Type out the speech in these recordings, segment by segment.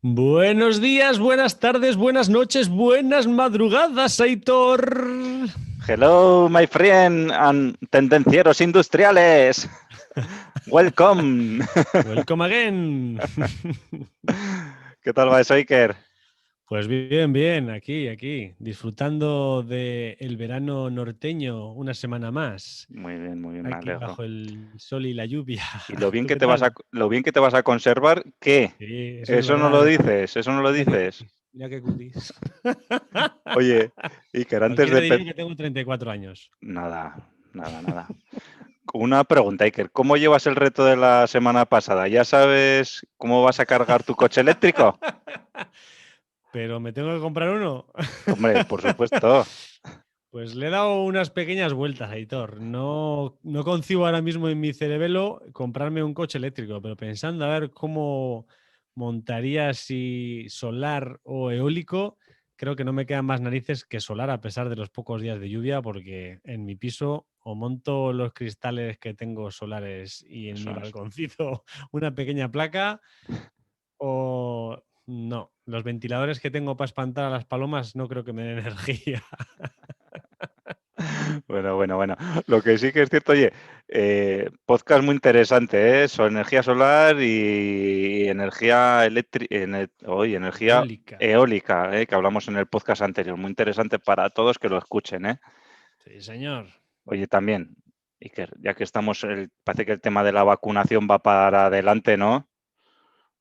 Buenos días, buenas tardes, buenas noches, buenas madrugadas, Aitor. Hello, my friend and tendencieros industriales. Welcome. Welcome again. ¿Qué tal va eso, Iker? Pues bien, bien, aquí, disfrutando del verano norteño una semana más, Muy bien, me aquí alegro. bajo el sol y la lluvia. Y lo bien ¿Tú que qué te vas a, tal? lo bien que te vas a conservar, ¿qué? Sí, eso es Eso no verdad, lo ¿verdad? dices, eso no lo Mira qué, dices. mira qué cutis. Oye, Iker, antes Cualquiera de diría empezar... que tengo 34 años. Nada. Una pregunta, Iker. ¿Cómo llevas el reto de la semana pasada? ¿Ya sabes cómo vas a cargar tu coche eléctrico? Pero me tengo que comprar uno. Hombre, por supuesto. Pues le he dado unas pequeñas vueltas, Aitor. No concibo ahora mismo en mi cerebelo comprarme un coche eléctrico, pero pensando a ver cómo montaría si solar o eólico, creo que no me quedan más narices que solar a pesar de los pocos días de lluvia, porque en mi piso o monto los cristales que tengo solares y en mi Eso es. balconcito una pequeña placa, o no, los ventiladores que tengo para espantar a las palomas no creo que me den energía. Bueno. Lo que sí que es cierto, oye, podcast muy interesante, ¿eh? Energía solar y energía eléctrica, energía Eólica. eólica, que hablamos en el podcast anterior. Muy interesante para todos que lo escuchen, ¿eh? Sí, señor. Oye, también, Iker, ya que estamos, parece que el tema de la vacunación va para adelante, ¿no?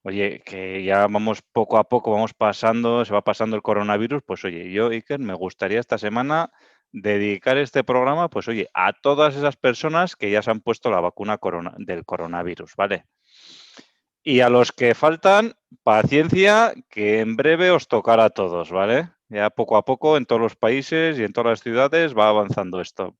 Oye, que ya vamos poco a poco, vamos pasando, se va pasando el coronavirus, pues oye, yo, Iker, me gustaría esta semana dedicar este programa, pues oye, a todas esas personas que ya se han puesto la vacuna del coronavirus, ¿vale? Y a los que faltan, paciencia, que en breve os tocará a todos, ¿vale? Ya poco a poco en todos los países y en todas las ciudades va avanzando esto.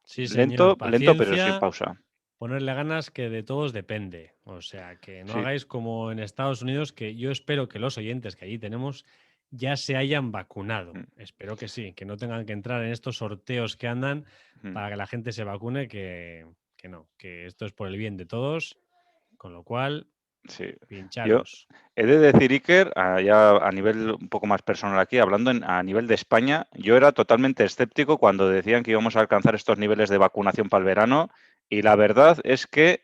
Sí, señor. Lento, pero sin Paciencia, pausa. ponerle ganas que de todos depende. O sea, que no Sí, hagáis como en Estados Unidos, que yo espero que los oyentes que allí tenemos ya se hayan vacunado. mm, Espero que sí, que no tengan que entrar en estos sorteos que andan mm, para que la gente se vacune, que no, que esto es por el bien de todos, con lo cual, sí. Yo, pincharos. he de decir, Iker, ya a nivel un poco más personal aquí, hablando a nivel de España, yo era totalmente escéptico cuando decían que íbamos a alcanzar estos niveles de vacunación para el verano y la verdad es que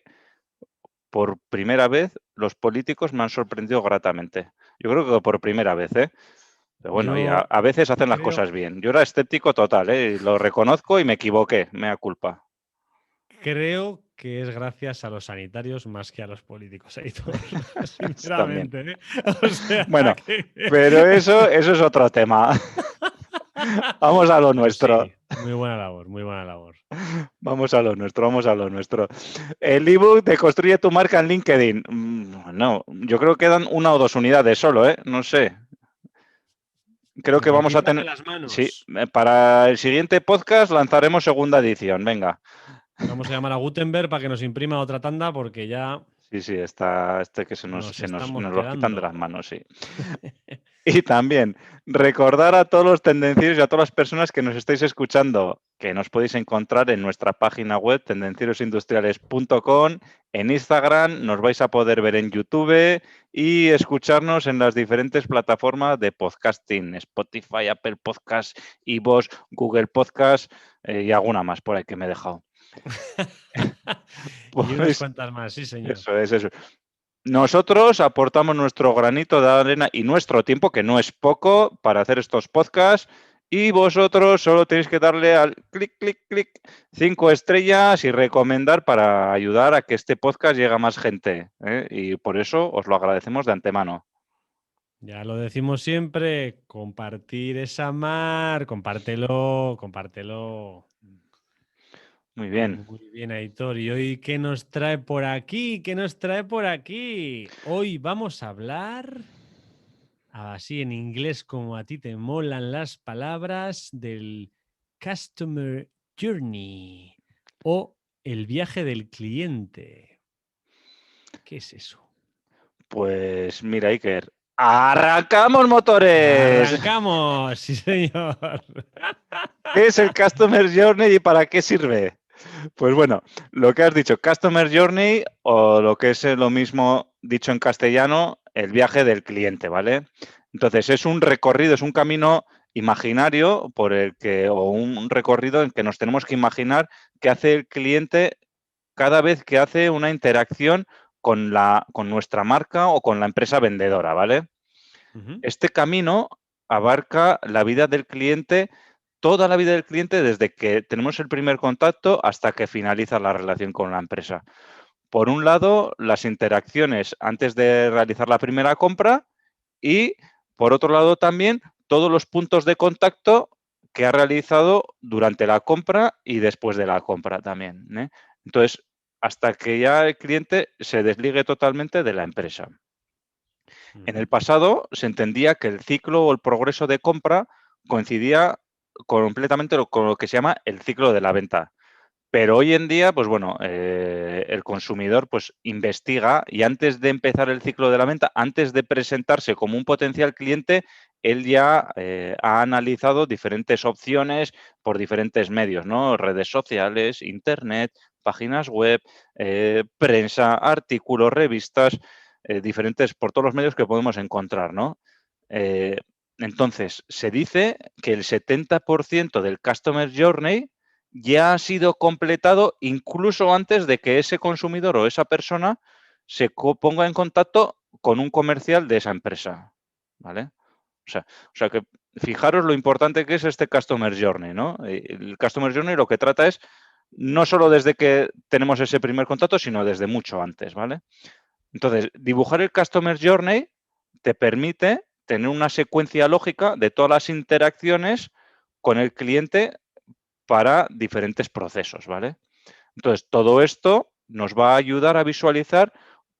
por primera vez los políticos me han sorprendido gratamente. Yo creo que por primera vez, ¿eh? Pero bueno, y Yo a veces hacen las creo, cosas bien. Yo era escéptico total, ¿eh? Y lo reconozco y me equivoqué, mea culpa. Creo que es gracias a los sanitarios más que a los políticos, Aitor, Eso también. sinceramente, ¿eh? O sea Bueno, que... pero eso es otro tema. Vamos a lo Pero nuestro. sí, muy buena labor, muy buena labor. Vamos a lo nuestro. El ebook de Construye tu marca en LinkedIn. No, yo creo que quedan una o dos unidades solo, ¿eh? No sé. Creo que vamos a Retízate tener... las Sí, manos. para el siguiente podcast lanzaremos segunda edición. Venga. Vamos a llamar a Gutenberg para que nos imprima otra tanda porque ya Sí, está este que nos estamos nos los quitan de quedando. las manos, sí. Y también recordar a todos los tendencieros y a todas las personas que nos estáis escuchando que nos podéis encontrar en nuestra página web tendencierosindustriales.com, en Instagram, nos vais a poder ver en YouTube y escucharnos en las diferentes plataformas de podcasting, Spotify, Apple Podcast, iVoox, Google Podcast y alguna más por ahí que me he dejado. Y unas Pues cuantas más, sí, señor. eso. Nosotros aportamos nuestro granito de arena y nuestro tiempo, que no es poco, para hacer estos podcasts. Y vosotros solo tenéis que darle al clic, 5 estrellas y recomendar para ayudar a que este podcast llegue a más gente, ¿eh? Y por eso os lo agradecemos de antemano. Ya lo decimos siempre, compartir es amar, compártelo, compártelo. Muy bien. Muy bien, Aitor. ¿Y hoy qué nos trae por aquí? ¿Qué nos trae por aquí? Hoy vamos a hablar, así en inglés como a ti te molan las palabras, del Customer Journey o el viaje del cliente. ¿Qué es eso? Pues mira, Iker, ¡arrancamos motores! Arrancamos, sí señor. ¿Qué es el Customer Journey y para qué sirve? Pues bueno, lo que has dicho, Customer Journey, o lo que es lo mismo dicho en castellano, el viaje del cliente, ¿vale? Entonces, es un recorrido, es un camino imaginario por el que, o un recorrido en que nos tenemos que imaginar qué hace el cliente cada vez que hace una interacción con nuestra marca o con la empresa vendedora, ¿vale? Ujú. Este camino abarca la vida del cliente, toda la vida del cliente, desde que tenemos el primer contacto hasta que finaliza la relación con la empresa. Por un lado, las interacciones antes de realizar la primera compra y, por otro lado, también todos los puntos de contacto que ha realizado durante la compra y después de la compra también, ¿eh? Entonces, hasta que ya el cliente se desligue totalmente de la empresa. En el Ujú. pasado se entendía que el ciclo o el progreso de compra coincidía completamente con lo que se llama el ciclo de la venta. Pero hoy en día, pues bueno, el consumidor pues investiga y antes de empezar el ciclo de la venta, antes de presentarse como un potencial cliente, él ya ha analizado diferentes opciones por diferentes medios, ¿no? Redes sociales, internet, páginas web, prensa, artículos, revistas, diferentes, por todos los medios que podemos encontrar, ¿no? Eh, entonces, se dice que el 70% del Customer Journey ya ha sido completado incluso antes de que ese consumidor o esa persona se ponga en contacto con un comercial de esa empresa, ¿vale? O sea que fijaros lo importante que es este Customer Journey, ¿no? El Customer Journey lo que trata es no solo desde que tenemos ese primer contacto, sino desde mucho antes, ¿vale? Entonces, dibujar el Customer Journey te permite tener una secuencia lógica de todas las interacciones con el cliente para diferentes procesos, ¿vale? Entonces, todo esto nos va a ayudar a visualizar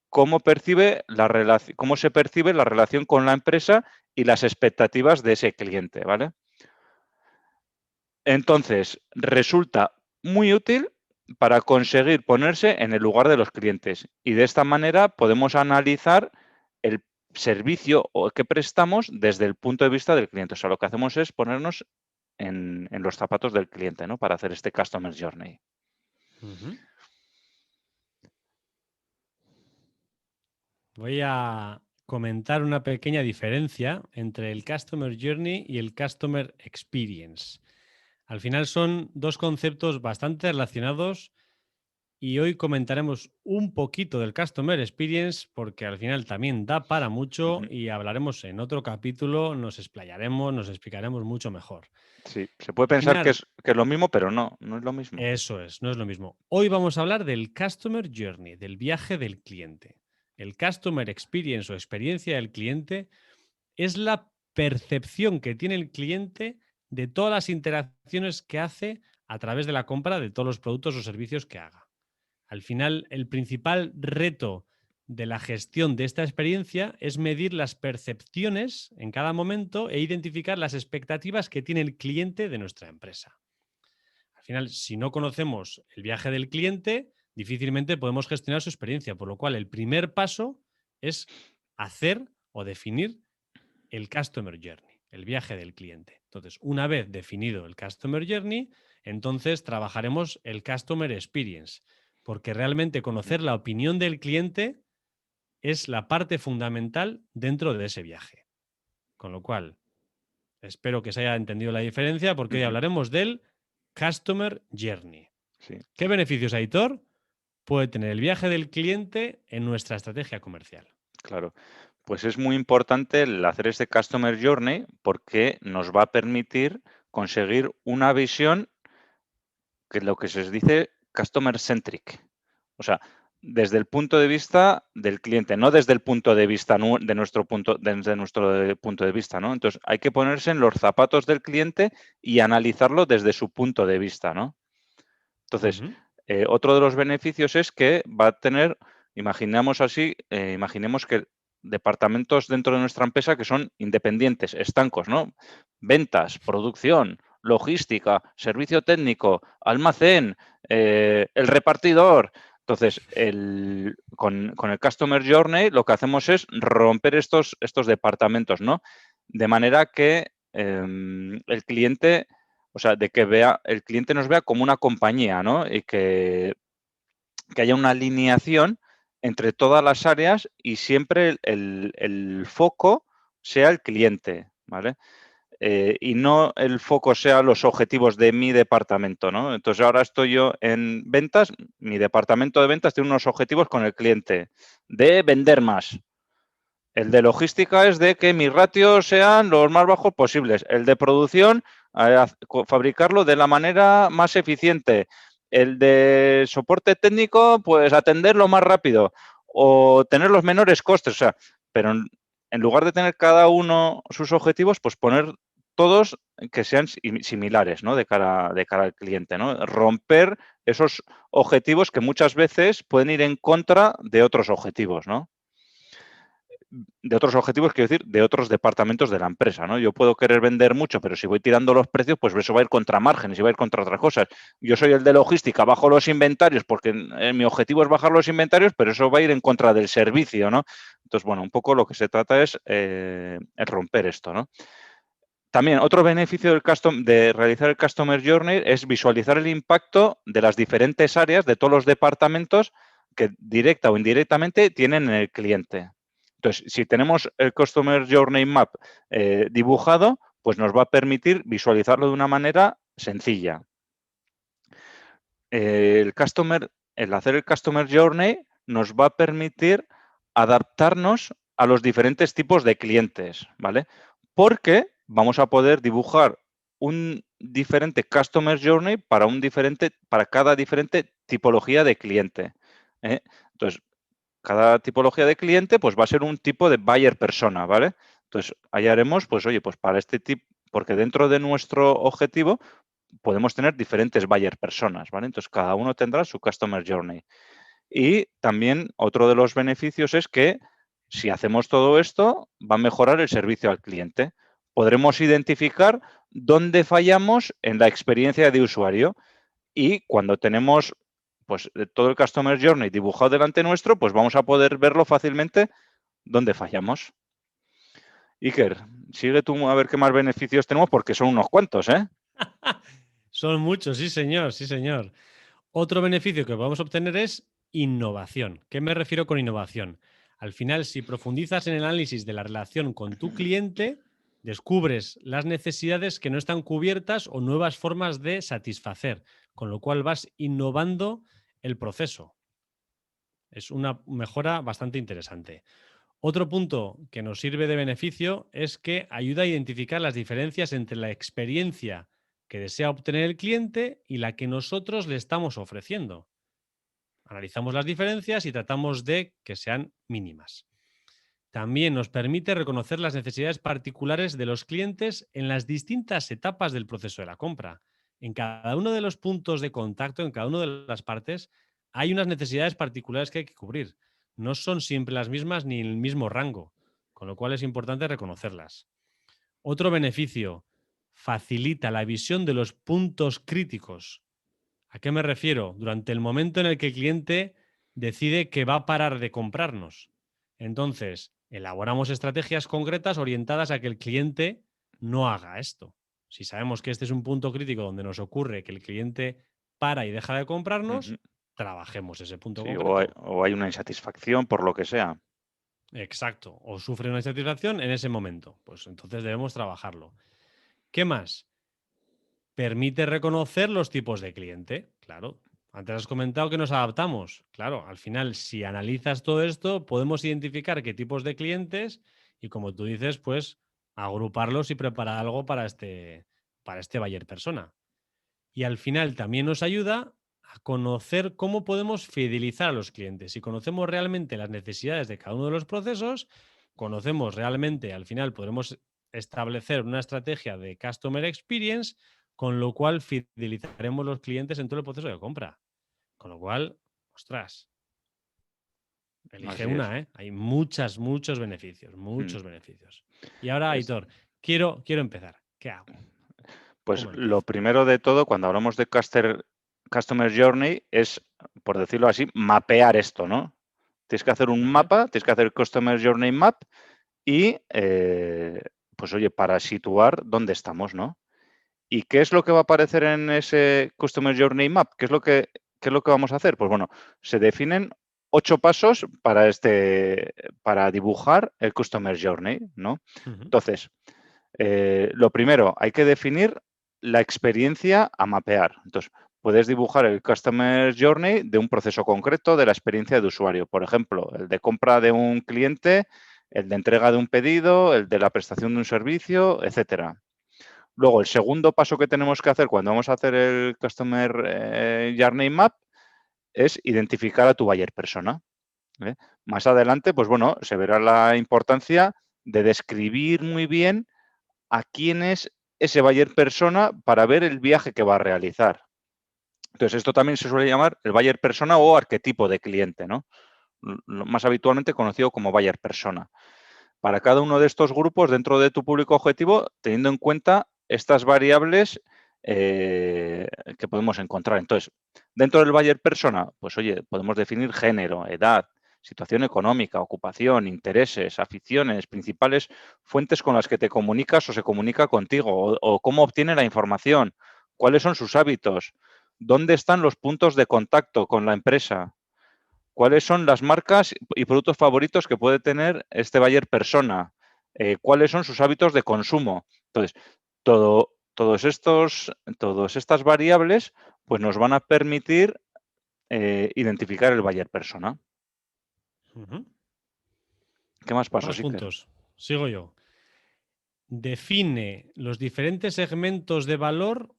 cómo se percibe la relación con la empresa y las expectativas de ese cliente, ¿vale? Entonces, resulta muy útil para conseguir ponerse en el lugar de los clientes y de esta manera podemos analizar el servicio o que prestamos desde el punto de vista del cliente. O sea, lo que hacemos es ponernos en los zapatos del cliente, ¿no? Para hacer este Customer Journey. Ujú. Voy a comentar una pequeña diferencia entre el Customer Journey y el Customer Experience. Al final son dos conceptos bastante relacionados y hoy comentaremos un poquito del Customer Experience porque al final también da para mucho Ujú. y hablaremos en otro capítulo, nos explayaremos, nos explicaremos mucho mejor. Sí, se puede Al pensar que final, es lo mismo, pero no, no es lo mismo. eso es, no es lo mismo. Hoy vamos a hablar del Customer Journey, del viaje del cliente. El Customer Experience o experiencia del cliente es la percepción que tiene el cliente de todas las interacciones que hace a través de la compra de todos los productos o servicios que haga. Al final, el principal reto de la gestión de esta experiencia es medir las percepciones en cada momento e identificar las expectativas que tiene el cliente de nuestra empresa. Al final, si no conocemos el viaje del cliente, difícilmente podemos gestionar su experiencia, por lo cual el primer paso es hacer o definir el Customer Journey, el viaje del cliente. Entonces, una vez definido el Customer Journey, entonces trabajaremos el Customer Experience, porque realmente Ujú. conocer la opinión del cliente es la parte fundamental dentro de ese viaje. Con lo cual, espero que se haya entendido la diferencia, porque hoy Ujú. hablaremos del Customer Journey. Sí, ¿Qué beneficios, Aitor, puede tener el viaje del cliente en nuestra estrategia comercial? claro. Pues es muy importante el hacer este Customer Journey porque nos va a permitir conseguir una visión que es lo que se dice Customer Centric. O sea, desde el punto de vista del cliente, no desde el punto de vista desde nuestro punto de vista, ¿no? Entonces, hay que ponerse en los zapatos del cliente y analizarlo desde su punto de vista, ¿no? Entonces, Ujú. otro de los beneficios es que va a tener, imaginemos que departamentos dentro de nuestra empresa que son independientes, estancos, ¿no? Ventas, producción, logística, servicio técnico, almacén, el repartidor. Entonces, con el Customer Journey lo que hacemos es romper estos departamentos, ¿no? De manera que el cliente O sea, de que el cliente nos vea como una compañía, ¿no? Y que haya una alineación entre todas las áreas y siempre el foco sea el cliente, ¿vale? Y no el foco sea los objetivos de mi departamento, ¿no? Entonces ahora estoy yo en ventas, mi departamento de ventas tiene unos objetivos con el cliente de vender más. El de logística es de que mis ratios sean los más bajos posibles. El de producción, fabricarlo de la manera más eficiente. El de soporte técnico, pues atenderlo más rápido o tener los menores costes. O sea, pero en lugar de tener cada uno sus objetivos, pues poner todos que sean similares, ¿no? De cara al cliente, ¿no? Romper esos objetivos que muchas veces pueden ir en contra de otros objetivos, ¿no? De otros objetivos, quiero decir, de otros departamentos de la empresa, ¿no? Yo puedo querer vender mucho, pero si voy tirando los precios, pues eso va a ir contra márgenes y va a ir contra otras cosas. Yo soy el de logística, bajo los inventarios, porque mi objetivo es bajar los inventarios, pero eso va a ir en contra del servicio, ¿no? Entonces, bueno, un poco lo que se trata es romper esto, ¿no? También otro beneficio de realizar el Customer Journey es visualizar el impacto de las diferentes áreas, de todos los departamentos que directa o indirectamente tienen en el cliente. Entonces, si tenemos el Customer Journey Map dibujado, pues nos va a permitir visualizarlo de una manera sencilla. El hacer el Customer Journey nos va a permitir adaptarnos a los diferentes tipos de clientes, ¿vale? Porque vamos a poder dibujar un diferente Customer Journey para cada diferente tipología de cliente, ¿eh? Entonces, cada tipología de cliente pues va a ser un tipo de buyer persona, ¿vale? Entonces, ahí haremos, pues oye, pues para este tipo, porque dentro de nuestro objetivo podemos tener diferentes buyer personas, ¿vale? Entonces, cada uno tendrá su customer journey. Y también otro de los beneficios es que si hacemos todo esto, va a mejorar el servicio al cliente. Podremos identificar dónde fallamos en la experiencia de usuario y cuando tenemos pues todo el Customer Journey dibujado delante nuestro, pues vamos a poder verlo fácilmente dónde fallamos. Iker, sigue tú a ver qué más beneficios tenemos porque son unos cuantos, ¿eh? Son muchos, sí señor, sí señor. Otro beneficio que podemos obtener es innovación. ¿Qué me refiero con innovación? Al final, si profundizas en el análisis de la relación con tu cliente, descubres las necesidades que no están cubiertas o nuevas formas de satisfacer, con lo cual vas innovando el proceso. Es una mejora bastante interesante. Otro punto que nos sirve de beneficio es que ayuda a identificar las diferencias entre la experiencia que desea obtener el cliente y la que nosotros le estamos ofreciendo. Analizamos las diferencias y tratamos de que sean mínimas. También nos permite reconocer las necesidades particulares de los clientes en las distintas etapas del proceso de la compra. En cada uno de los puntos de contacto, en cada una de las partes, hay unas necesidades particulares que hay que cubrir. No son siempre las mismas ni en el mismo rango, con lo cual es importante reconocerlas. Otro beneficio, facilita la visión de los puntos críticos. ¿A qué me refiero? Durante el momento en el que el cliente decide que va a parar de comprarnos. Entonces, elaboramos estrategias concretas orientadas a que el cliente no haga esto. Si sabemos que este es un punto crítico donde nos ocurre que el cliente para y deja de comprarnos, Ujú. trabajemos ese punto Sí, concreto. o hay una insatisfacción por lo que sea. Exacto. O sufre una insatisfacción en ese momento. Pues entonces debemos trabajarlo. ¿Qué más? Permite reconocer los tipos de cliente. Claro. Antes has comentado que nos adaptamos. Claro, al final, si analizas todo esto, podemos identificar qué tipos de clientes y, como tú dices, pues agruparlos y preparar algo para este buyer persona. Y al final también nos ayuda a conocer cómo podemos fidelizar a los clientes. Si conocemos realmente las necesidades de cada uno de los procesos, conocemos realmente, al final podremos establecer una estrategia de customer experience, con lo cual fidelizaremos los clientes en todo el proceso de compra. Con lo cual, ostras, elige Así es. una, ¿eh? Hay muchos beneficios, Mm. muchos beneficios. Y ahora, Es- Aitor, quiero empezar. ¿Qué hago? Pues ¿Cómo lo empiezo? primero de todo, cuando hablamos de Customer Journey, es, por decirlo así, mapear esto, ¿no? Tienes que hacer un ¿Vale? mapa, tienes que hacer Customer Journey Map y, pues oye, para situar dónde estamos, ¿no? ¿Y qué es lo que va a aparecer en ese Customer Journey Map? ¿Qué es lo que vamos a hacer? Pues bueno, se definen 8 pasos para dibujar el Customer Journey, ¿no? Ujú. Entonces, lo primero, hay que definir la experiencia a mapear. Entonces, puedes dibujar el Customer Journey de un proceso concreto de la experiencia de usuario. Por ejemplo, el de compra de un cliente, el de entrega de un pedido, el de la prestación de un servicio, etcétera. Luego, el segundo paso que tenemos que hacer cuando vamos a hacer el Customer Journey Map es identificar a tu buyer persona. Más adelante, pues bueno, se verá la importancia de describir muy bien a quién es ese buyer persona para ver el viaje que va a realizar. Entonces, esto también se suele llamar el buyer persona o arquetipo de cliente, ¿no? Más habitualmente conocido como buyer persona. Para cada uno de estos grupos dentro de tu público objetivo, teniendo en cuenta estas variables que podemos encontrar. Entonces, dentro del buyer persona, pues oye, podemos definir género, edad, situación económica, ocupación, intereses, aficiones, principales fuentes con las que te comunicas o se comunica contigo, o cómo obtiene la información, cuáles son sus hábitos, dónde están los puntos de contacto con la empresa, cuáles son las marcas y productos favoritos que puede tener este buyer persona, cuáles son sus hábitos de consumo. Entonces, todas estas variables pues nos van a permitir identificar el buyer persona. Ujú. ¿Qué más pasos, Más Iker? puntos. Sigo yo. Define los diferentes segmentos de valor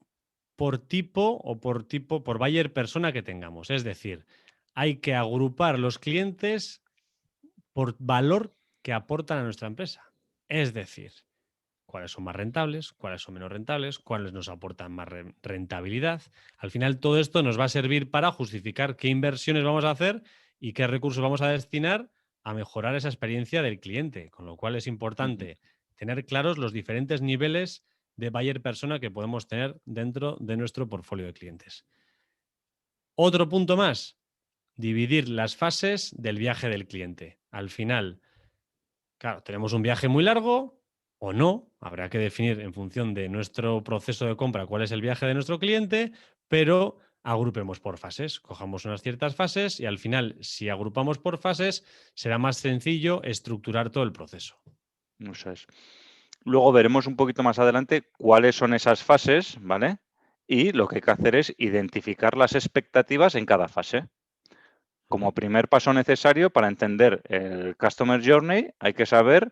por tipo o por buyer persona que tengamos. Es decir, hay que agrupar los clientes por valor que aportan a nuestra empresa. Es decir, cuáles son más rentables, cuáles son menos rentables, cuáles nos aportan más rentabilidad. Al final, todo esto nos va a servir para justificar qué inversiones vamos a hacer y qué recursos vamos a destinar a mejorar esa experiencia del cliente. Con lo cual es importante tener claros los diferentes niveles de buyer persona que podemos tener dentro de nuestro portfolio de clientes. Otro punto más, dividir las fases del viaje del cliente. Al final, claro, tenemos un viaje muy largo o no, habrá que definir en función de nuestro proceso de compra cuál es el viaje de nuestro cliente, pero agrupemos por fases, cojamos unas ciertas fases y al final, si agrupamos por fases, será más sencillo estructurar todo el proceso. Eso es. Luego veremos un poquito más adelante cuáles son esas fases, ¿vale? Y lo que hay que hacer es identificar las expectativas en cada fase. Como primer paso necesario para entender el Customer Journey, hay que saber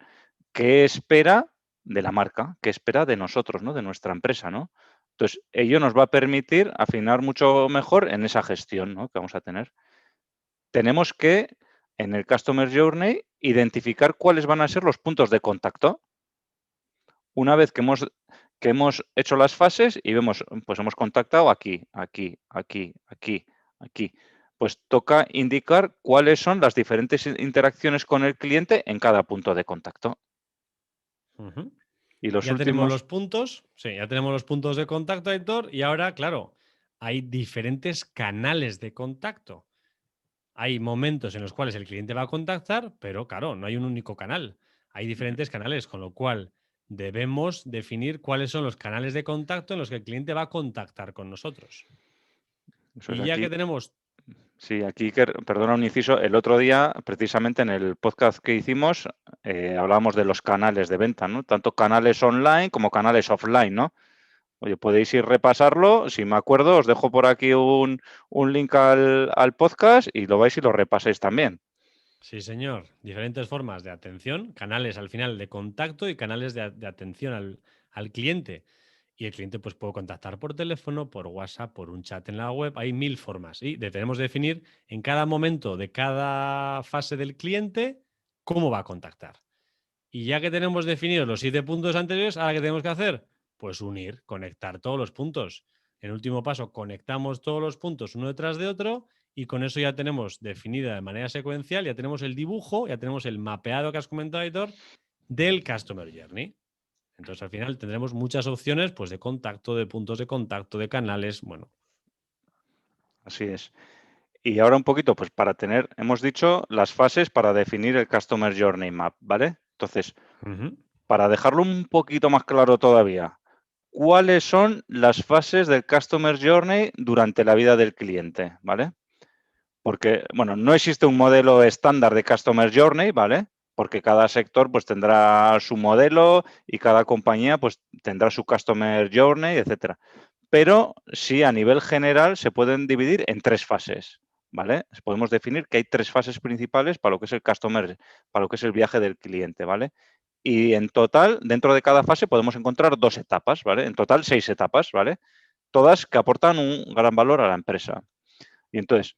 qué espera de la marca, qué espera de nosotros, ¿no? De nuestra empresa, ¿no? Entonces, ello nos va a permitir afinar mucho mejor en esa gestión, ¿no? Que vamos a tener. Tenemos que, en el Customer Journey, identificar cuáles van a ser los puntos de contacto. Una vez que hemos hecho las fases y vemos, pues hemos contactado aquí, aquí, aquí, aquí, aquí. Pues toca indicar cuáles son las diferentes interacciones con el cliente en cada punto de contacto. Ujú. Y los Ya tenemos los últimos, puntos, sí, ya tenemos los puntos de contacto, Héctor, y ahora, claro, hay diferentes canales de contacto. Hay momentos en los cuales el cliente va a contactar, pero claro, no hay un único canal. Hay diferentes canales, con lo cual debemos definir cuáles son los canales de contacto en los que el cliente va a contactar con nosotros. eso es Y ya que aquí, tenemos... sí, aquí, perdona un inciso, el otro día, precisamente en el podcast que hicimos, hablábamos de los canales de venta, ¿no? Tanto canales online como canales offline, ¿no? Oye, podéis ir repasarlo. Si me acuerdo, os dejo por aquí un link al podcast y lo vais y lo repaséis también. Sí, señor. Diferentes formas de atención, canales al final de contacto y canales de atención al cliente. Y el cliente pues puede contactar por teléfono, por WhatsApp, por un chat en la web. Hay 1000 formas. Y debemos definir en cada momento de cada fase del cliente cómo va a contactar. Y ya que tenemos definidos los 7 puntos anteriores, ¿ahora qué tenemos que hacer? Pues unir, conectar todos los puntos. En último paso, conectamos todos los puntos uno detrás de otro y con eso ya tenemos definida de manera secuencial, ya tenemos el dibujo, ya tenemos el mapeado que has comentado, Aitor, del Customer Journey. Entonces, al final tendremos muchas opciones pues, de contacto, de puntos de contacto, de canales. Bueno, Así es. Y ahora un poquito, pues para tener, hemos dicho las fases para definir el Customer Journey Map, ¿vale? Entonces, ujú, para dejarlo un poquito más claro todavía, cuáles son las fases del Customer Journey durante la vida del cliente, ¿vale? Porque, bueno, no existe un modelo estándar de Customer Journey, ¿vale? Porque cada sector pues tendrá su modelo y cada compañía pues tendrá su Customer Journey, etcétera. Pero sí, a nivel general se pueden dividir en 3 fases, ¿vale? Podemos definir que hay 3 fases principales para lo que es el customer, para lo que es el viaje del cliente, ¿vale? Y en total, dentro de cada fase podemos encontrar 2 etapas, ¿vale? En total 6 etapas, ¿vale? Todas que aportan un gran valor a la empresa. Y entonces,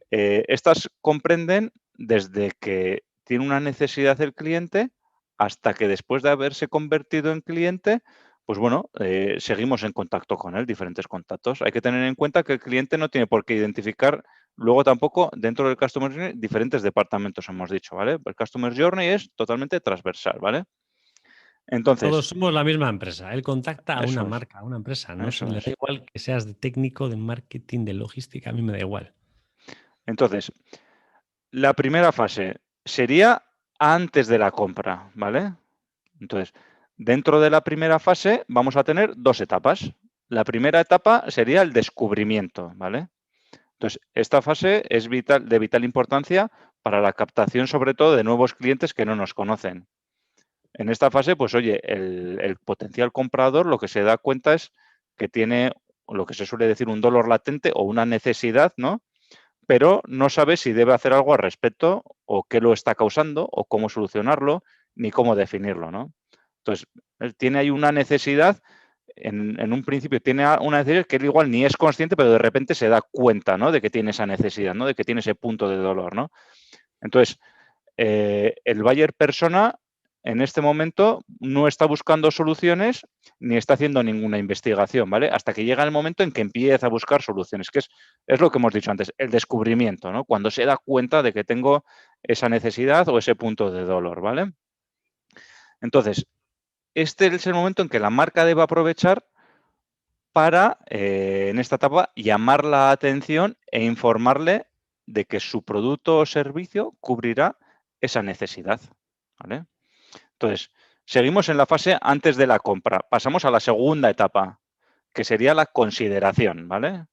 estas comprenden desde que tiene una necesidad el cliente hasta que después de haberse convertido en cliente, pues bueno, seguimos en contacto con él, diferentes contactos. Hay que tener en cuenta que el cliente no tiene por qué identificar luego tampoco dentro del Customer Journey diferentes departamentos, hemos dicho, ¿vale? El Customer Journey es totalmente transversal, ¿vale? Entonces, Todos somos la misma empresa. Él contacta a una eso es, marca, a una empresa. No eso le da es. igual que seas de técnico, de marketing, de logística. A mí me da igual. Entonces, la primera fase sería antes de la compra, ¿vale? Entonces, dentro de la primera fase vamos a tener 2 etapas. La primera etapa sería el descubrimiento, ¿vale? Entonces, esta fase es de vital importancia para la captación, sobre todo, de nuevos clientes que no nos conocen. En esta fase, pues oye, el potencial comprador lo que se da cuenta es que tiene lo que se suele decir un dolor latente o una necesidad, ¿no? Pero no sabe si debe hacer algo al respecto o qué lo está causando o cómo solucionarlo ni cómo definirlo, ¿no? Entonces, él tiene ahí una necesidad, en un principio tiene una necesidad que él igual ni es consciente, pero de repente se da cuenta, ¿no? De que tiene esa necesidad, ¿no? De que tiene ese punto de dolor, ¿no? Entonces, el buyer persona en este momento no está buscando soluciones ni está haciendo ninguna investigación, ¿vale? Hasta que llega el momento en que empieza a buscar soluciones, que es lo que hemos dicho antes, el descubrimiento, ¿no? Cuando se da cuenta de que tengo esa necesidad o ese punto de dolor, ¿vale? Entonces, este es el momento en que la marca debe aprovechar para, en esta etapa, llamar la atención e informarle de que su producto o servicio cubrirá esa necesidad, ¿vale? Entonces, seguimos en la fase antes de la compra. Pasamos a la segunda etapa, que sería la consideración, ¿vale?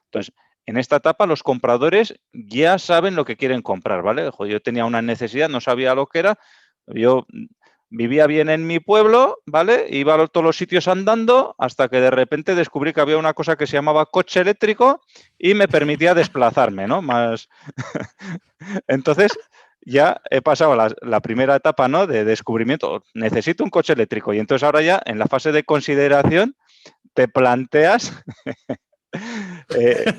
Entonces, en esta etapa los compradores ya saben lo que quieren comprar, ¿vale? Yo tenía una necesidad, no sabía lo que era. Yo vivía bien en mi pueblo, ¿vale? Iba a todos los sitios andando hasta que de repente descubrí que había una cosa que se llamaba coche eléctrico y me permitía desplazarme, ¿no? Más. Entonces, ya he pasado la primera etapa, ¿no? De descubrimiento. Necesito un coche eléctrico. Y entonces ahora ya en la fase de consideración te planteas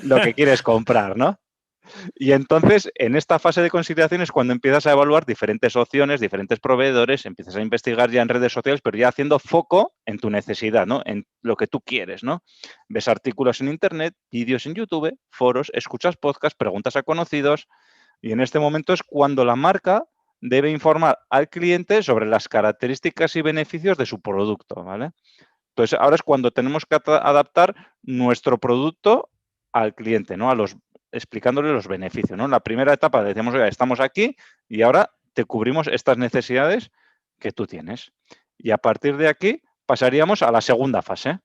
lo que quieres comprar, ¿no? Y entonces, en esta fase de consideración es cuando empiezas a evaluar diferentes opciones, diferentes proveedores, empiezas a investigar ya en redes sociales, pero ya haciendo foco en tu necesidad, ¿no? En lo que tú quieres, ¿no? Ves artículos en Internet, vídeos en YouTube, foros, escuchas podcasts, preguntas a conocidos, y en este momento es cuando la marca debe informar al cliente sobre las características y beneficios de su producto, ¿vale? Entonces, ahora es cuando tenemos que adaptar nuestro producto al cliente, ¿no? Explicándole los beneficios, ¿no? En la primera etapa decíamos, oiga, estamos aquí y ahora te cubrimos estas necesidades que tú tienes. Y a partir de aquí pasaríamos a la segunda fase.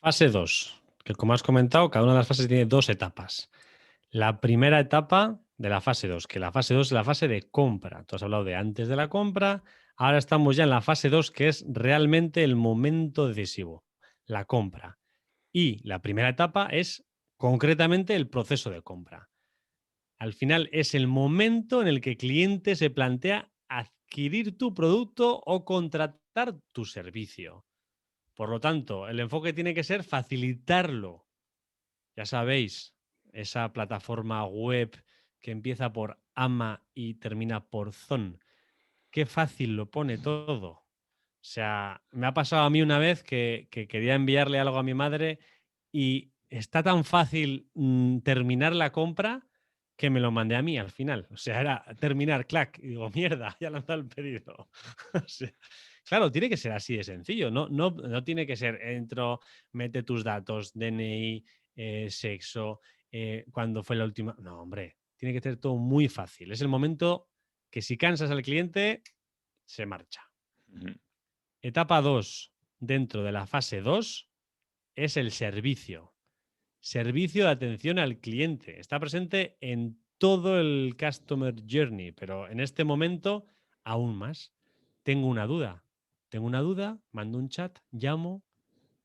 Fase 2, que como has comentado, cada una de las fases tiene 2 etapas. La primera etapa de la fase 2, que la fase 2 es la fase de compra. Tú has hablado de antes de la compra, ahora estamos ya en la fase 2, que es realmente el momento decisivo, la compra. Y la primera etapa es concretamente el proceso de compra. Al final es el momento en el que el cliente se plantea adquirir tu producto o contratar tu servicio. Por lo tanto, el enfoque tiene que ser facilitarlo. Ya sabéis, esa plataforma web que empieza por ama y termina por zon. Qué fácil lo pone todo. O sea, me ha pasado a mí una vez que quería enviarle algo a mi madre y está tan fácil terminar la compra que me lo mandé a mí al final. O sea, era terminar, clac, y digo, mierda, ya lanzado el pedido. O sea, claro, tiene que ser así de sencillo. No tiene que ser, entro, mete tus datos, DNI, sexo, cuándo fue la última. No, hombre, tiene que ser todo muy fácil. Es el momento que si cansas al cliente, se marcha. Ujú. Etapa 2, dentro de la fase 2 es el servicio. Servicio de atención al cliente. Está presente en todo el Customer Journey, pero en este momento aún más. Tengo una duda. Mando un chat, llamo.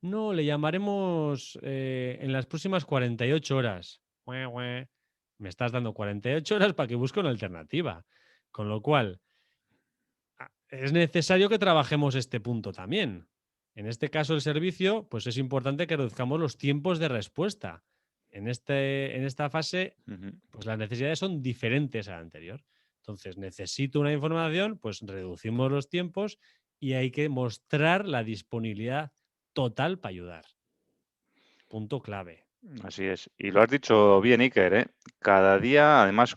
No, le llamaremos en las próximas 48 horas. Me estás dando 48 horas para que busque una alternativa. Con lo cual, es necesario que trabajemos este punto también. En este caso, el servicio, pues es importante que reduzcamos los tiempos de respuesta. En esta fase, Ujú. pues las necesidades son diferentes a la anterior. Entonces, necesito una información, pues reducimos los tiempos y hay que mostrar la disponibilidad total para ayudar. Punto clave. Así es. Y lo has dicho bien, Iker, ¿eh? Cada día, además,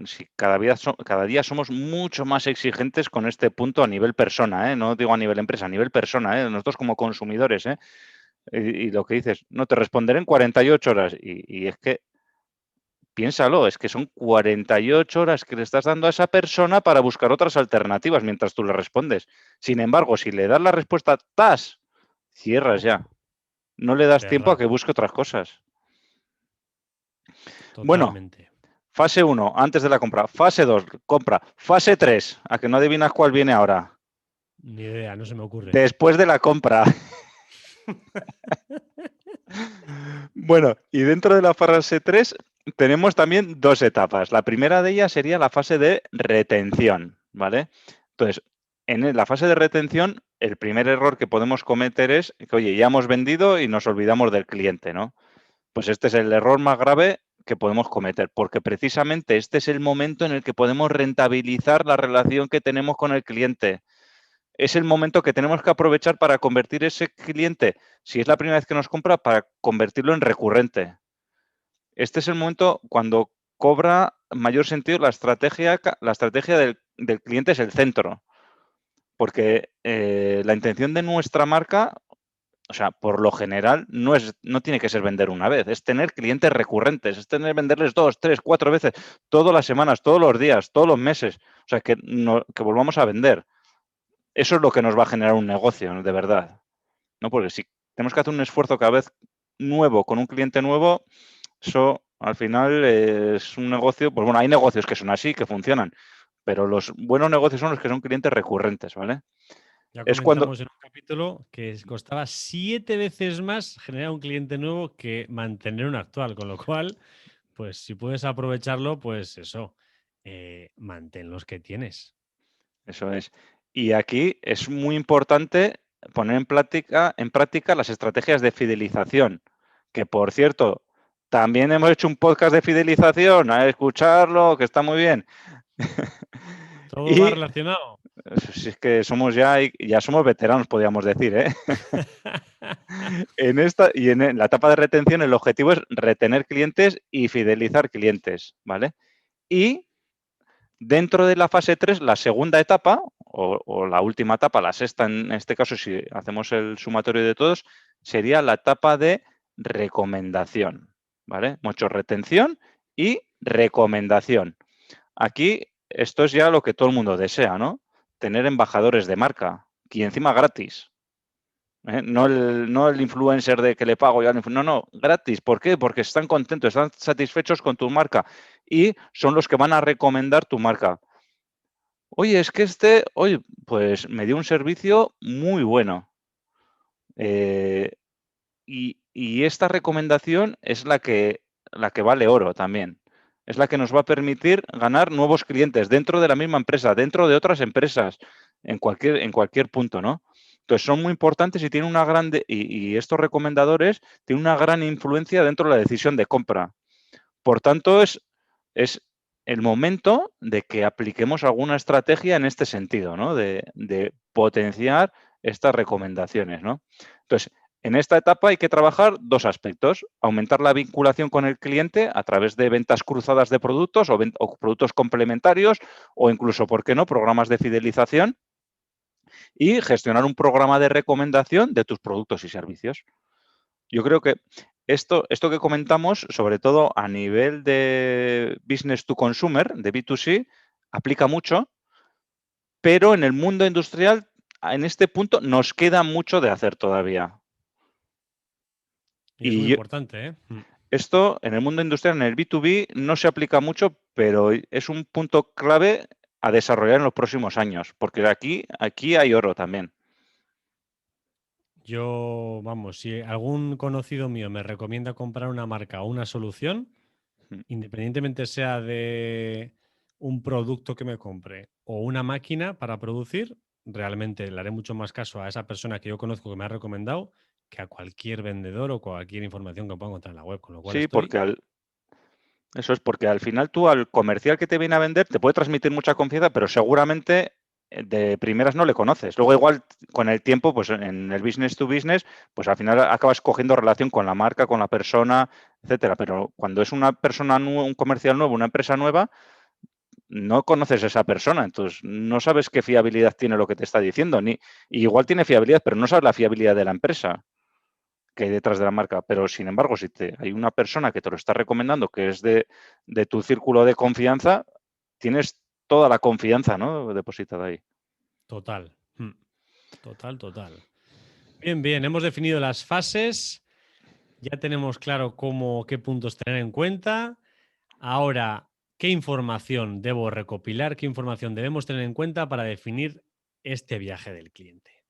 si cada día somos mucho más exigentes con este punto a nivel persona, ¿eh? No digo a nivel empresa, a nivel persona, ¿eh? Nosotros como consumidores, ¿eh? Y lo que dices, no te responderé en 48 horas. Y es que, piénsalo, es que son 48 horas que le estás dando a esa persona para buscar otras alternativas mientras tú le respondes. Sin embargo, si le das la respuesta, ¡tas! Cierras ya. No le das tiempo a que Cerrado. busque otras cosas. Bueno, Totalmente. fase 1, antes de la compra. Fase 2, compra. Fase 3, a que no adivinas cuál viene ahora. Ni idea, no se me ocurre. Después de la compra. Bueno, y dentro de la fase 3 tenemos también dos etapas. La primera de ellas sería la fase de retención, ¿vale? Entonces, en la fase de retención, el primer error que podemos cometer es que, oye, ya hemos vendido y nos olvidamos del cliente, ¿no? Pues este es el error más grave que podemos cometer, porque precisamente este es el momento en el que podemos rentabilizar la relación que tenemos con el cliente. Es el momento que tenemos que aprovechar para convertir ese cliente, si es la primera vez que nos compra, para convertirlo en recurrente. Este es el momento cuando cobra mayor sentido la estrategia del cliente es el centro, porque la intención de nuestra marca, o sea, por lo general, no tiene que ser vender una vez, es tener clientes recurrentes, es venderles 2, 3, 4 veces, todas las semanas, todos los días, todos los meses, o sea, que volvamos a vender. Eso es lo que nos va a generar un negocio, de verdad, ¿no? Porque si tenemos que hacer un esfuerzo cada vez nuevo con un cliente nuevo, eso al final es un negocio, pues bueno, hay negocios que son así, que funcionan, pero los buenos negocios son los que son clientes recurrentes, ¿vale? Ya Es cuando, comentamos en un capítulo que costaba 7 veces más generar un cliente nuevo que mantener un actual, con lo cual, pues si puedes aprovecharlo, pues eso, mantén los que tienes. Eso es. Y aquí es muy importante poner en práctica las estrategias de fidelización, que por cierto, también hemos hecho un podcast de fidelización, a escucharlo, que está muy bien. Todo va Y relacionado. si es que ya somos veteranos, podríamos decir, ¿eh? En la etapa de retención, el objetivo es retener clientes y fidelizar clientes, ¿vale? Y dentro de la fase 3, la segunda etapa, o la última etapa, la sexta en este caso, si hacemos el sumatorio de todos, sería la etapa de recomendación, ¿vale? Mucho retención y recomendación. Aquí esto es ya lo que todo el mundo desea, ¿no? Tener embajadores de marca y encima gratis. No el influencer de que le pago yo al influencer, no, gratis. ¿Por qué? Porque están contentos, están satisfechos con tu marca y son los que van a recomendar tu marca. Oye, es que oye, pues me dio un servicio muy bueno. Y esta recomendación es la que vale oro también. Es la que nos va a permitir ganar nuevos clientes dentro de la misma empresa, dentro de otras empresas, en cualquier punto, ¿no? Entonces son muy importantes y tienen y estos recomendadores tienen una gran influencia dentro de la decisión de compra. Por tanto, es el momento de que apliquemos alguna estrategia en este sentido, ¿no? De potenciar estas recomendaciones, ¿no? Entonces, en esta etapa hay que trabajar dos aspectos. Aumentar la vinculación con el cliente a través de ventas cruzadas de productos o productos complementarios o incluso, ¿por qué no?, programas de fidelización y gestionar un programa de recomendación de tus productos y servicios. Yo creo que esto que comentamos, sobre todo a nivel de business to consumer, de B2C, aplica mucho, pero en el mundo industrial en este punto nos queda mucho de hacer todavía. Y es muy importante, ¿eh? Esto en el mundo industrial, en el B2B, no se aplica mucho, pero es un punto clave a desarrollar en los próximos años, porque aquí hay oro también. Yo, vamos, si algún conocido mío me recomienda comprar una marca o una solución, independientemente sea de un producto que me compre o una máquina para producir, realmente le haré mucho más caso a esa persona que yo conozco que me ha recomendado que a cualquier vendedor o cualquier información que pueda encontrar en la web, con lo cual Sí, estoy eso es porque al final tú al comercial que te viene a vender te puede transmitir mucha confianza, pero seguramente de primeras no le conoces. Luego igual con el tiempo, pues en el business to business, pues al final acabas cogiendo relación con la marca, con la persona, etcétera. Pero cuando es una persona un comercial nuevo, una empresa nueva, no conoces a esa persona, entonces no sabes qué fiabilidad tiene lo que te está diciendo, ni y igual tiene fiabilidad, pero no sabes la fiabilidad de la empresa que hay detrás de la marca. Pero sin embargo, si hay una persona que te lo está recomendando, que es de tu círculo de confianza, tienes toda la confianza, ¿no? Depositada ahí. total. Total. Bien, bien, hemos definido las fases, ya tenemos claro qué puntos tener en cuenta. Ahora, ¿qué información debo recopilar? ¿Qué información debemos tener en cuenta para definir este viaje del cliente?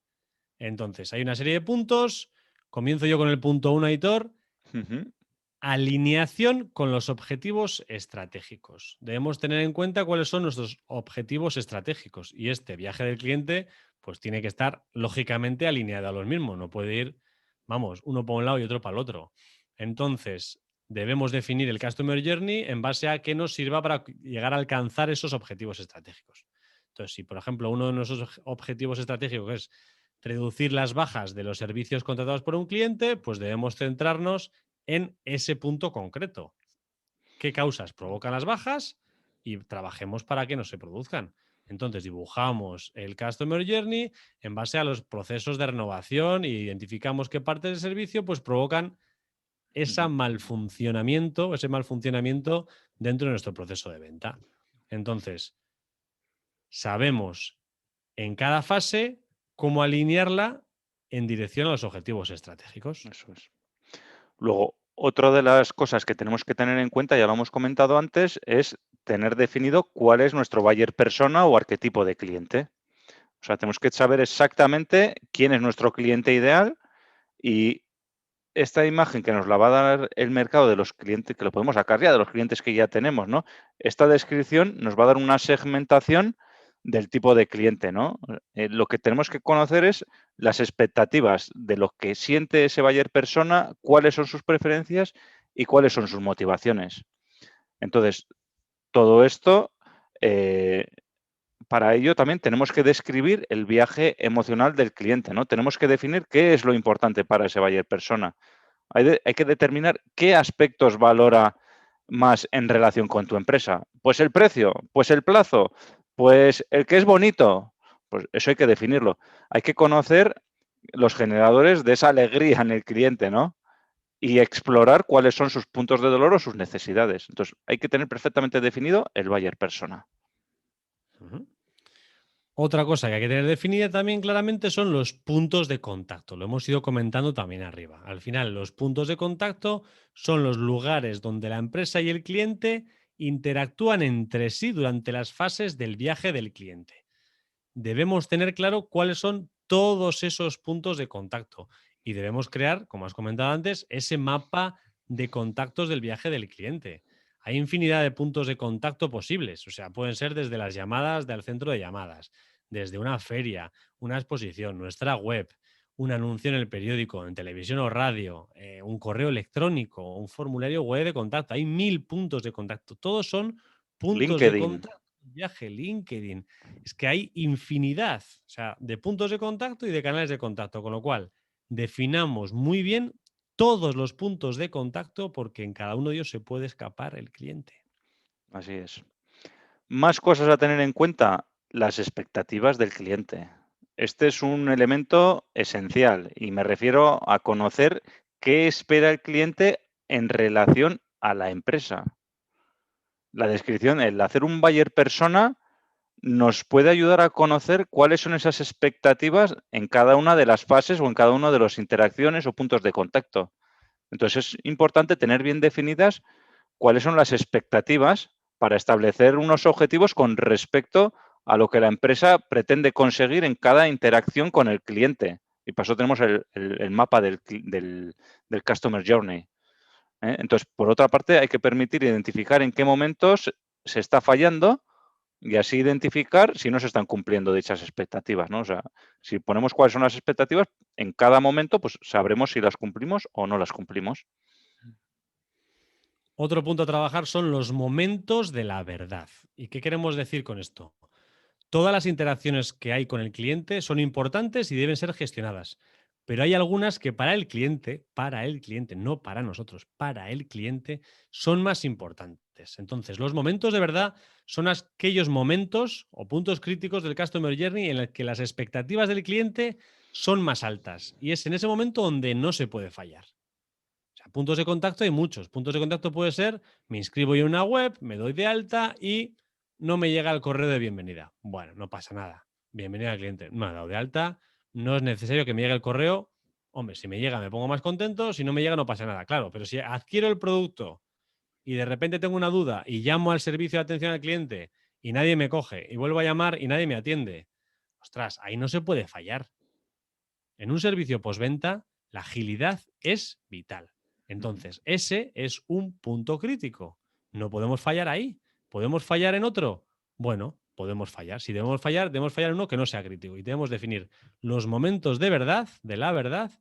Entonces, hay una serie de puntos. Comienzo yo con el punto 1, Aitor. Ujú. Alineación con los objetivos estratégicos. Debemos tener en cuenta cuáles son nuestros objetivos estratégicos y este viaje del cliente pues tiene que estar lógicamente alineado a los mismos. No puede ir, vamos, uno para un lado y otro para el otro. Entonces, debemos definir el Customer Journey en base a qué nos sirva para llegar a alcanzar esos objetivos estratégicos. Entonces, si por ejemplo uno de nuestros objetivos estratégicos es reducir las bajas de los servicios contratados por un cliente, pues debemos centrarnos en ese punto concreto. ¿Qué causas provocan las bajas? Y trabajemos para que no se produzcan. Entonces dibujamos el Customer Journey en base a los procesos de renovación y identificamos qué partes del servicio pues provocan ese malfuncionamiento dentro de nuestro proceso de venta. Entonces, sabemos en cada fase cómo alinearla en dirección a los objetivos estratégicos. Eso es. Luego, otra de las cosas que tenemos que tener en cuenta, ya lo hemos comentado antes, es tener definido cuál es nuestro buyer persona o arquetipo de cliente. O sea, tenemos que saber exactamente quién es nuestro cliente ideal y esta imagen que nos la va a dar el mercado de los clientes, que lo podemos sacar ya de los clientes que ya tenemos, ¿no? Esta descripción nos va a dar una segmentación del tipo de cliente, ¿no? Lo que tenemos que conocer es las expectativas de lo que siente ese buyer persona, cuáles son sus preferencias y cuáles son sus motivaciones. Entonces, todo esto, para ello también tenemos que describir el viaje emocional del cliente, ¿no? Tenemos que definir qué es lo importante para ese buyer persona. Hay que determinar qué aspectos valora más en relación con tu empresa. Pues el precio, pues el plazo, pues el que es bonito. Pues eso hay que definirlo. Hay que conocer los generadores de esa alegría en el cliente, ¿no? Y explorar cuáles son sus puntos de dolor o sus necesidades. Entonces, hay que tener perfectamente definido el buyer persona. Uh-huh. Otra cosa que hay que tener definida también claramente son los puntos de contacto. Lo hemos ido comentando también arriba. Al final, los puntos de contacto son los lugares donde la empresa y el cliente interactúan entre sí durante las fases del viaje del cliente. Debemos tener claro cuáles son todos esos puntos de contacto y debemos crear, como has comentado antes, ese mapa de contactos del viaje del cliente. Hay infinidad de puntos de contacto posibles, o sea, pueden ser desde las llamadas del centro de llamadas, desde una feria, una exposición, nuestra web, un anuncio en el periódico, en televisión o radio, un correo electrónico, un formulario web de contacto. Hay 1000 puntos de contacto. Todos son puntos de LinkedIn. contacto. Viaje, LinkedIn. Es que hay infinidad, o sea, de puntos de contacto y de canales de contacto, con lo cual definamos muy bien todos los puntos de contacto porque en cada uno de ellos se puede escapar el cliente. Así es. Más cosas a tener en cuenta, las expectativas del cliente. Este es un elemento esencial y me refiero a conocer qué espera el cliente en relación a la empresa. La descripción, el hacer un buyer persona, nos puede ayudar a conocer cuáles son esas expectativas en cada una de las fases o en cada uno de las interacciones o puntos de contacto. Entonces es importante tener bien definidas cuáles son las expectativas para establecer unos objetivos con respecto a lo que la empresa pretende conseguir en cada interacción con el cliente. Y para eso tenemos el mapa del Customer Journey. Entonces, por otra parte, hay que permitir identificar en qué momentos se está fallando y así identificar si no se están cumpliendo dichas expectativas, ¿no? O sea, si ponemos cuáles son las expectativas, en cada momento pues sabremos si las cumplimos o no las cumplimos. Otro punto a trabajar son los momentos de la verdad. ¿Y qué queremos decir con esto? Todas las interacciones que hay con el cliente son importantes y deben ser gestionadas, pero hay algunas que para el cliente, no para nosotros, para el cliente, son más importantes. Entonces, los momentos de verdad son aquellos momentos o puntos críticos del Customer Journey en el que las expectativas del cliente son más altas y es en ese momento donde no se puede fallar. O sea, puntos de contacto hay muchos. Puntos de contacto puede ser, me inscribo en una web, me doy de alta y no me llega el correo de bienvenida. Bueno, no pasa nada. Bienvenida al cliente. Me ha dado de alta, no es necesario que me llegue el correo. Hombre, si me llega me pongo más contento, si no me llega no pasa nada, claro, pero si adquiero el producto y de repente tengo una duda y llamo al servicio de atención al cliente y nadie me coge y vuelvo a llamar y nadie me atiende, ostras, ahí no se puede fallar. En un servicio postventa, la agilidad es vital. Entonces, ese es un punto crítico. No podemos fallar ahí. ¿Podemos fallar en otro? Bueno, podemos fallar. Si debemos fallar en uno que no sea crítico. Y debemos definir los momentos de verdad, de la verdad,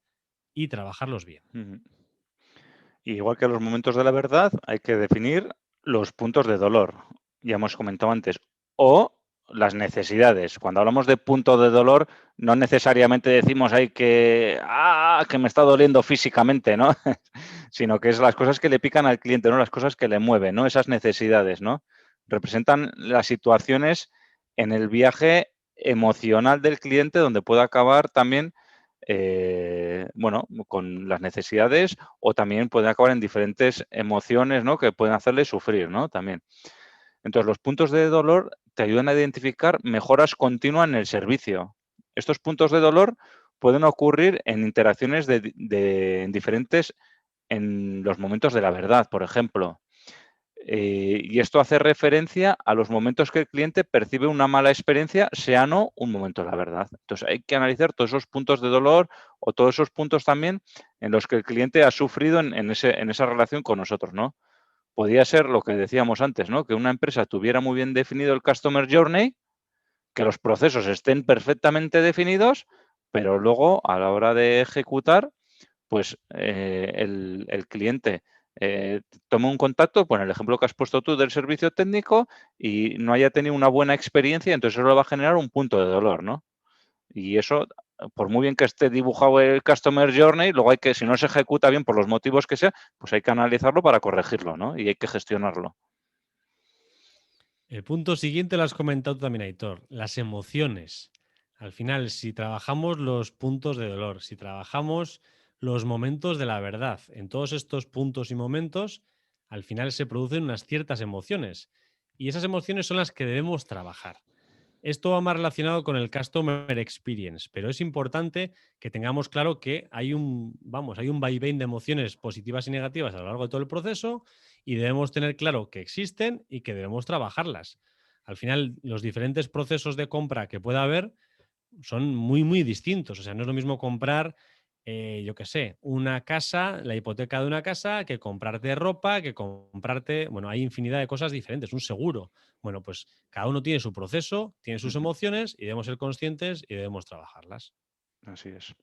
y trabajarlos bien. Ujú. Igual que los momentos de la verdad, hay que definir los puntos de dolor. Ya hemos comentado antes. O las necesidades. Cuando hablamos de punto de dolor, no necesariamente decimos ahí que me está doliendo físicamente, ¿no? Sino que es las cosas que le pican al cliente, ¿no? Las cosas que le mueven, ¿no? Esas necesidades, ¿no? Representan las situaciones en el viaje emocional del cliente donde puede acabar también bueno, con las necesidades o también pueden acabar en diferentes emociones, ¿no? Que pueden hacerle sufrir, ¿no? También. Entonces, los puntos de dolor te ayudan a identificar mejoras continuas en el servicio. Estos puntos de dolor pueden ocurrir en interacciones en diferentes, en los momentos de la verdad, por ejemplo. Y esto hace referencia a los momentos que el cliente percibe una mala experiencia, sea no un momento de la verdad. Entonces hay que analizar todos esos puntos de dolor o todos esos puntos también en los que el cliente ha sufrido en esa relación con nosotros, ¿no? Podría ser lo que decíamos antes, ¿no? Que una empresa tuviera muy bien definido el Customer Journey, que los procesos estén perfectamente definidos, pero luego a la hora de ejecutar pues el cliente toma un contacto, bueno, el ejemplo que has puesto tú del servicio técnico y no haya tenido una buena experiencia, entonces eso le va a generar un punto de dolor, ¿no? Y eso, por muy bien que esté dibujado el Customer Journey, luego hay que, si no se ejecuta bien por los motivos que sea, pues hay que analizarlo para corregirlo, ¿no? Y hay que gestionarlo. El punto siguiente lo has comentado también, Aitor, las emociones. Al final, si trabajamos los puntos de dolor, si trabajamos los momentos de la verdad, en todos estos puntos y momentos, al final se producen unas ciertas emociones. Y esas emociones son las que debemos trabajar. Esto va más relacionado con el customer experience, pero es importante que tengamos claro que hay un vaivén de emociones positivas y negativas a lo largo de todo el proceso y debemos tener claro que existen y que debemos trabajarlas. Al final, los diferentes procesos de compra que pueda haber son muy, muy distintos. O sea, no es lo mismo comprar, yo qué sé, una casa, la hipoteca de una casa, que comprarte ropa, que comprarte, bueno, hay infinidad de cosas diferentes, un seguro. Bueno, pues cada uno tiene su proceso, tiene sus Ujú. emociones y debemos ser conscientes y debemos trabajarlas. Así es.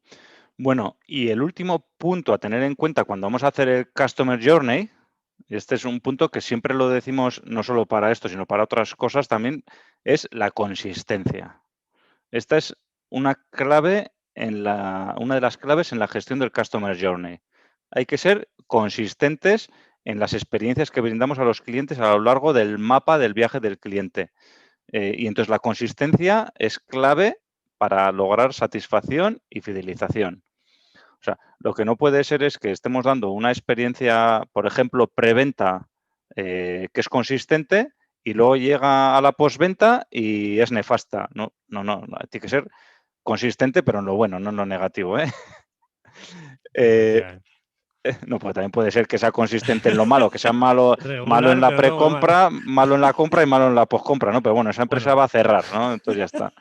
Bueno, y el último punto a tener en cuenta cuando vamos a hacer el Customer Journey, y este es un punto que siempre lo decimos no solo para esto, sino para otras cosas también, es la consistencia. Esta es una clave una de las claves en la gestión del Customer Journey. Hay que ser consistentes en las experiencias que brindamos a los clientes a lo largo del mapa del viaje del cliente. Y entonces la consistencia es clave para lograr satisfacción y fidelización. O sea, lo que no puede ser es que estemos dando una experiencia, por ejemplo, preventa, que es consistente y luego llega a la postventa y es nefasta. No, no, no, no, tiene que ser consistente, pero en lo bueno, no en lo negativo, ¿eh? Eh, Efectivamente. no, pues también puede ser que sea consistente en lo malo, que sea malo, malo en Regular, la pero no muy mal. precompra, malo en la compra y malo en la postcompra, ¿no? Pero bueno, esa empresa Bueno, va a cerrar, ¿no? Entonces ya está.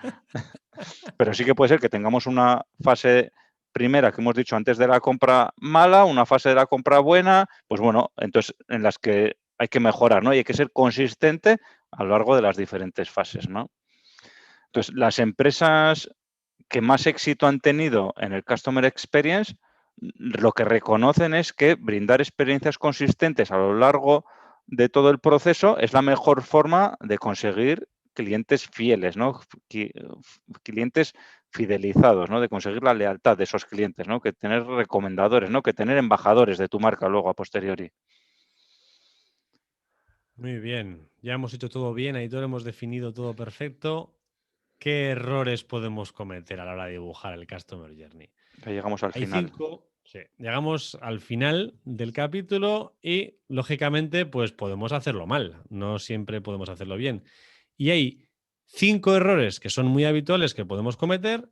Pero sí que puede ser que tengamos una fase primera que hemos dicho antes de la compra mala, una fase de la compra buena, pues bueno, entonces en las que hay que mejorar, ¿no? Y hay que ser consistente a lo largo de las diferentes fases, ¿no? Entonces, las empresas que más éxito han tenido en el Customer Experience, lo que reconocen es que brindar experiencias consistentes a lo largo de todo el proceso es la mejor forma de conseguir clientes fieles, ¿no? Clientes fidelizados, ¿no? De conseguir la lealtad de esos clientes, ¿no? Que tener recomendadores, ¿no? Que tener embajadores de tu marca luego a posteriori. muy bien. Ya hemos hecho todo bien, Aitor, hemos definido todo perfecto. ¿Qué errores podemos cometer a la hora de dibujar el Customer Journey? Ya llegamos al Hay final. 5. Sí. Llegamos al final del capítulo y, lógicamente, pues podemos hacerlo mal. No siempre podemos hacerlo bien. Y hay 5 errores que son muy habituales que podemos cometer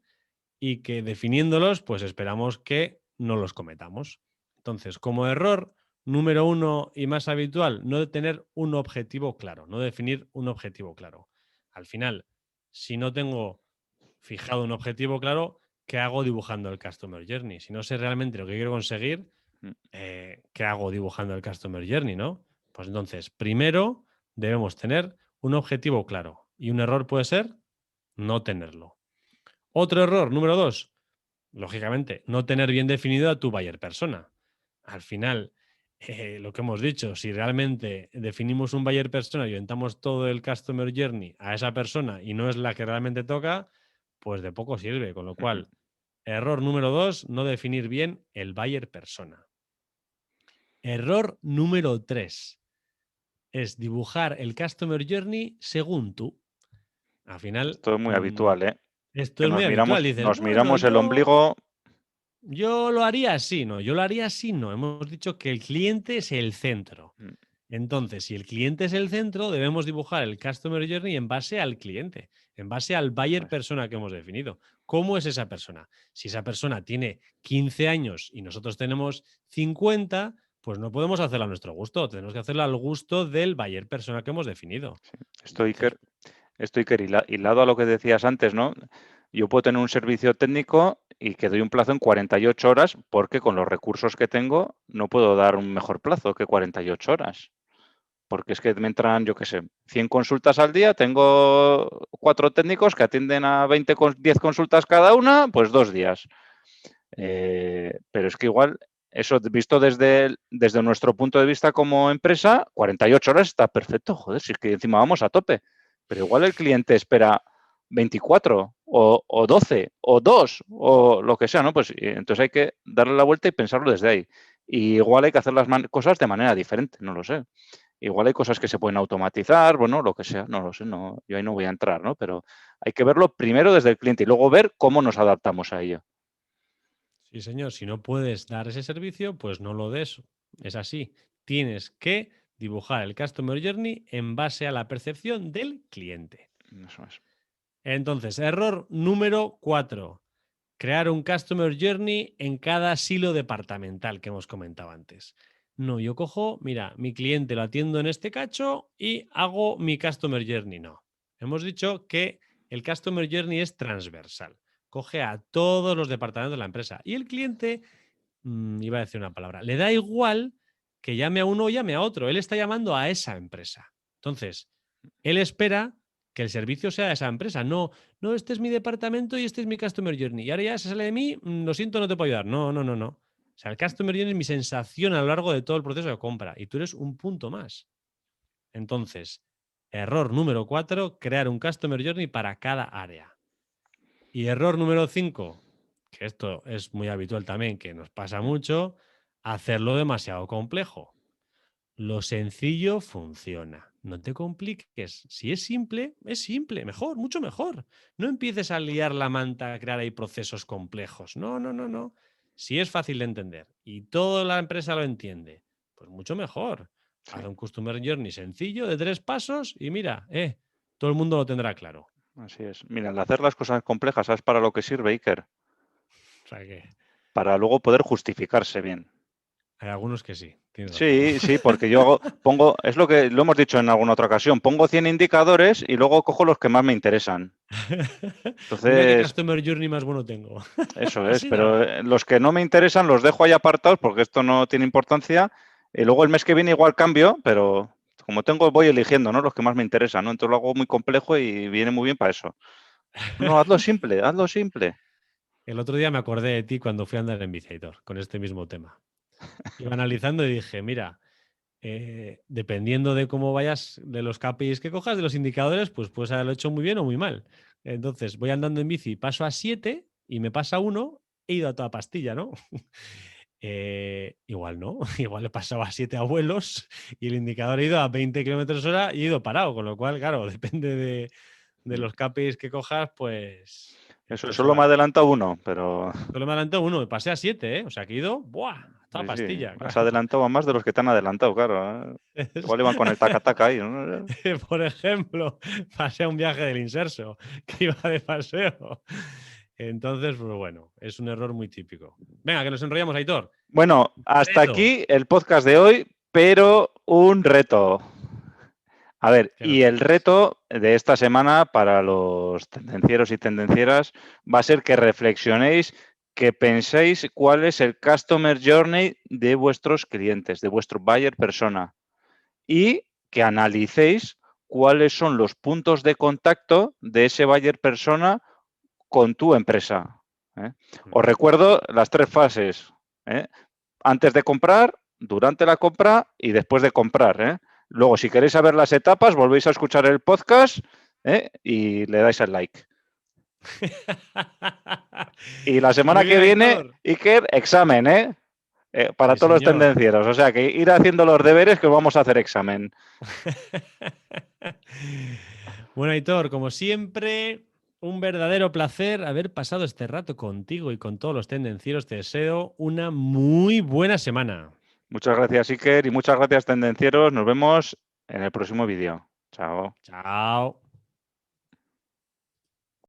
y que definiéndolos, pues esperamos que no los cometamos. Entonces, como error número 1 y más habitual, no tener un objetivo claro, no definir un objetivo claro. Al final, si no tengo fijado un objetivo claro, ¿qué hago dibujando el Customer Journey? Si no sé realmente lo que quiero conseguir, Mm. ¿qué hago dibujando el Customer Journey, no? Pues entonces, primero debemos tener un objetivo claro y un error puede ser no tenerlo. Otro error, número 2, lógicamente, no tener bien definido a tu buyer persona. Al final, lo que hemos dicho, si realmente definimos un buyer persona y orientamos todo el customer journey a esa persona y no es la que realmente toca, pues de poco sirve. Con lo Ujú. cual, error número 2, no definir bien el buyer persona. Error número 3 es dibujar el customer journey según tú. Al final, Esto es muy habitual, ¿eh? esto Que es muy habitual. Dices, nos bueno, miramos el ombligo. yo lo haría así, no, yo lo haría así, no. Hemos dicho que el cliente es el centro. Mm. Entonces, si el cliente es el centro, debemos dibujar el Customer Journey en base al cliente, en base al Eso buyer es. persona que hemos definido. ¿Cómo es esa persona? Si esa persona tiene 15 años y nosotros tenemos 50, pues no podemos hacerla a nuestro gusto, tenemos que hacerla al gusto del buyer persona que hemos definido. Esto, Entonces, Iker, esto, Iker, hilado a lo que decías antes, ¿no? Yo puedo tener un servicio técnico y que doy un plazo en 48 horas porque con los recursos que tengo no puedo dar un mejor plazo que 48 horas. Porque es que me entran, yo qué sé, 100 consultas al día, tengo 4 técnicos que atienden a 10 consultas cada una, pues 2 días. Pero es que igual, eso visto desde nuestro punto de vista como empresa, 48 horas está perfecto, joder, si es que encima vamos a tope. Pero igual el cliente espera 24 o 12 o 2 o lo que sea, ¿no? Pues entonces hay que darle la vuelta y pensarlo desde ahí. Y igual hay que hacer las cosas de manera diferente, no lo sé. Igual hay cosas que se pueden automatizar, bueno, lo que sea, no lo sé, no, yo ahí no voy a entrar, ¿no? Pero hay que verlo primero desde el cliente y luego ver cómo nos adaptamos a ello. sí, señor, si no puedes dar ese servicio, pues no lo des. Es así. Tienes que dibujar el Customer Journey en base a la percepción del cliente. Eso es. Entonces, error número 4. Crear un Customer Journey en cada silo departamental que hemos comentado antes. No, yo cojo, mira, mi cliente lo atiendo en este cacho y hago mi Customer Journey. No. Hemos dicho que el Customer Journey es transversal. Coge a todos los departamentos de la empresa. Y el cliente, iba a decir una palabra, le da igual que llame a uno o llame a otro. Él está llamando a esa empresa. Entonces, él espera que el servicio sea de esa empresa. No, no, este es mi departamento y este es mi Customer Journey. Y ahora ya se sale de mí, lo siento, no te puedo ayudar. No, no, no, no. O sea, el Customer Journey es mi sensación a lo largo de todo el proceso de compra y tú eres un punto más. Entonces, error número 4, crear un Customer Journey para cada área. Y error número 5, que esto es muy habitual también, que nos pasa mucho, hacerlo demasiado complejo. Lo sencillo funciona. No te compliques. Si es simple, mejor, mucho mejor. No empieces a liar la manta a crear ahí procesos complejos. No, no, no, no. Si es fácil de entender y toda la empresa lo entiende, pues mucho mejor. Haz un Customer Journey sencillo de 3 pasos y mira, todo el mundo lo tendrá claro. Así es. Mira, el hacer las cosas complejas, ¿sabes para lo que sirve, Iker? O sea que Para luego poder justificarse bien. hay algunos que sí, tienes razón. Sí, sí, porque yo pongo, es lo que lo hemos dicho en alguna otra ocasión, pongo 100 indicadores y luego cojo los que más me interesan. Mira qué Entonces, Customer Journey más bueno tengo. eso es, Así da. pero los que no me interesan los dejo ahí apartados porque esto no tiene importancia. Y luego el mes que viene igual cambio, pero como tengo, voy eligiendo, ¿no? Los que más me interesan, ¿no? Entonces lo hago muy complejo y viene muy bien para eso. No, hazlo simple, hazlo simple. El otro día me acordé de ti cuando fui a andar en bici, Aitor, con este mismo tema. Iba analizando y dije, mira, dependiendo de cómo vayas, de los KPIs que cojas, de los indicadores, pues puedes haberlo hecho muy bien o muy mal. Entonces, voy andando en bici, paso a 7 y me pasa uno, he ido a toda pastilla, ¿no? Igual no, igual he pasado a 7 abuelos y el indicador ha ido a 20 kilómetros hora y he ido parado, con lo cual, claro, depende de los KPIs que cojas, pues Eso, eso solo me va. adelanta uno, pero Solo me adelantó uno, me pasé a 7, ¿eh? O sea que he ido, ¡buah! A toda sí, sí, pastilla, has claro. adelantado a más de los que te han adelantado, claro. Igual iban con el taca-taca ahí, ¿no? Por ejemplo, pasé a un viaje del Inserso, que iba de paseo. Entonces, pues bueno, es un error muy típico. Venga, que nos enrollamos, Aitor. Bueno, hasta Reto. aquí el podcast de hoy, pero un reto. A ver, ¿Qué nos y el traes? reto de esta semana para los tendencieros y tendencieras va a ser que reflexionéis, que penséis cuál es el customer journey de vuestros clientes, de vuestro buyer persona, y que analicéis cuáles son los puntos de contacto de ese buyer persona con tu empresa. ¿Eh? Os recuerdo las 3 fases. ¿Eh? Antes de comprar, durante la compra y después de comprar. ¿Eh? Luego, si queréis saber las etapas, volvéis a escuchar el podcast y le dais al like. Y la semana Muy que bien, viene, Aitor. Iker, examen, para Sí, todos los señor. tendencieros. O sea, que ir haciendo los deberes que os vamos a hacer examen. Bueno, Aitor, como siempre, un verdadero placer haber pasado este rato contigo y con todos los tendencieros. Te deseo una muy buena semana. Muchas gracias, Iker, y muchas gracias, tendencieros. Nos vemos en el próximo vídeo. Chao. Chao.